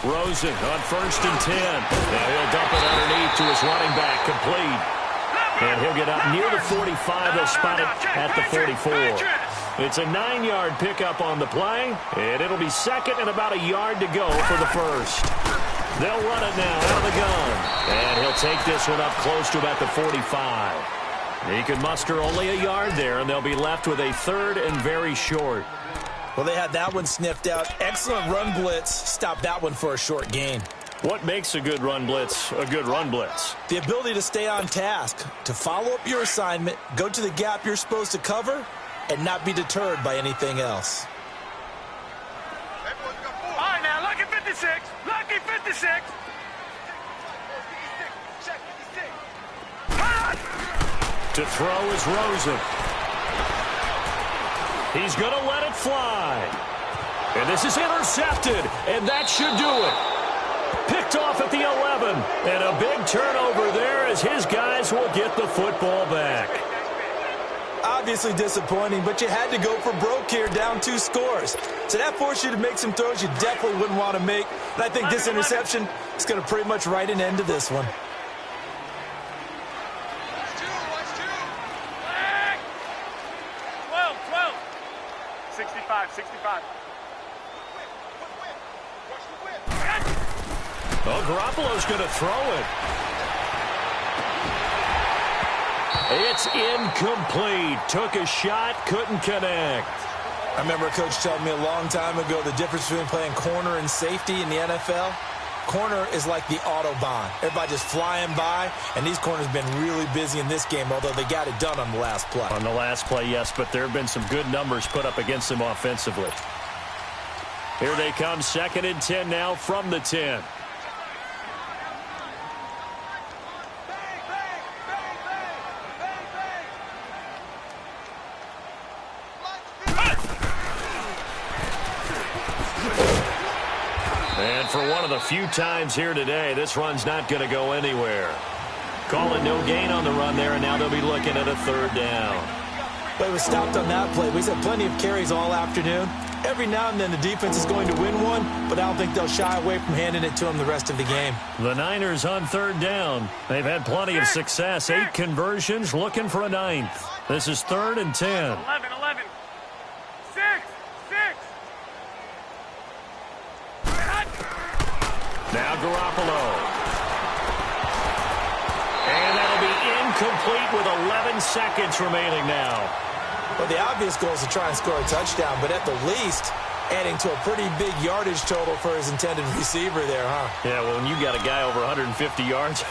[SPEAKER 2] Rosen on 1st and 10. Now he'll dump it underneath to his running back, complete. And he'll get up near the 45. They'll spot it at the 44. It's a 9-yard pickup on the play, and it'll be second and about a yard to go for the first. They'll run it now out of the gun. And he'll take this one up close to about the 45. He can muster only a yard there, and they'll be left with a third and very short.
[SPEAKER 3] Well, they had that one sniffed out. Excellent run blitz. Stopped that one for a short gain.
[SPEAKER 2] What makes a good run blitz a good run blitz?
[SPEAKER 3] The ability to stay on task, to follow up your assignment, go to the gap you're supposed to cover, and not be deterred by anything else.
[SPEAKER 4] All right, now, lucky 56. Lucky 56.
[SPEAKER 2] To throw is Rosen. He's going to let it fly. And this is intercepted, and that should do it. Picked off at the 11, and a big turnover there as his guys will get the football back.
[SPEAKER 3] Obviously disappointing, but you had to go for broke here, down 2 scores. So that forced you to make some throws you definitely wouldn't want to make. And I think this interception is going to pretty much write an end to this one.
[SPEAKER 4] 65.
[SPEAKER 2] Oh, Garoppolo's going to throw it. It's incomplete. Took a shot, couldn't connect.
[SPEAKER 3] I remember a coach telling me a long time ago the difference between playing corner and safety in the NFL. Corner is like the Autobahn. Everybody just flying by, and these corners have been really busy in this game, although they got it done on the last play.
[SPEAKER 2] On the last play, yes, but there have been some good numbers put up against them offensively. Here they come, 2nd and 10 now from the 10. And for one of the few times here today, this run's not going to go anywhere. Calling no gain on the run there, and now they'll be looking at a 3rd down.
[SPEAKER 3] But it was stopped on that play. We've had plenty of carries all afternoon. Every now and then the defense is going to win one, but I don't think they'll shy away from handing it to them the rest of the game.
[SPEAKER 2] The Niners on 3rd down. They've had plenty of success. 8 conversions, looking for a 9th. This is 3rd and 10.
[SPEAKER 4] 11. 6.
[SPEAKER 2] Now Garoppolo. And that'll be incomplete with 11 seconds remaining now.
[SPEAKER 3] Well, the obvious goal is to try and score a touchdown, but at the least, adding to a pretty big yardage total for his intended receiver there, huh?
[SPEAKER 2] Yeah, well, when you got a guy over 150 yards,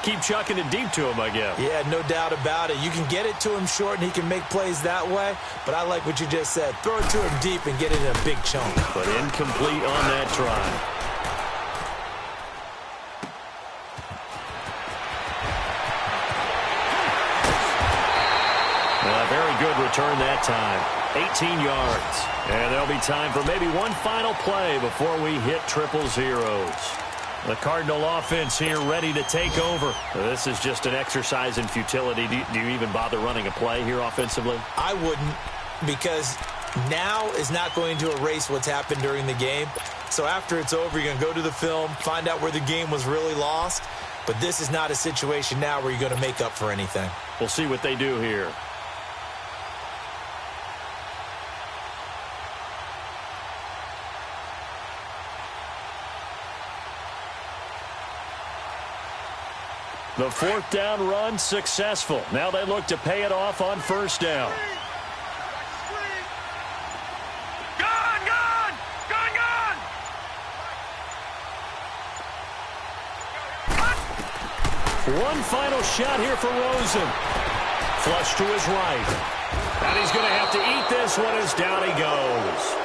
[SPEAKER 2] keep chucking it deep to him, I guess.
[SPEAKER 3] Yeah, no doubt about it. You can get it to him short, and he can make plays that way, but I like what you just said. Throw it to him deep and get it in a big chunk.
[SPEAKER 2] But incomplete on that try. Very good return that time. 18 yards. And there'll be time for maybe one final play before we hit triple zeros. The Cardinal offense here ready to take over. This is just an exercise in futility. Do you even bother running a play here offensively?
[SPEAKER 3] I wouldn't, because now is not going to erase what's happened during the game. So after it's over, you're going to go to the film, find out where the game was really lost. But this is not a situation now where you're going to make up for anything.
[SPEAKER 2] We'll see what they do here. The fourth down run successful. Now they look to pay it off on first down. One final shot here for Rosen. Flush to his right. And he's going to have to eat this one as down he goes.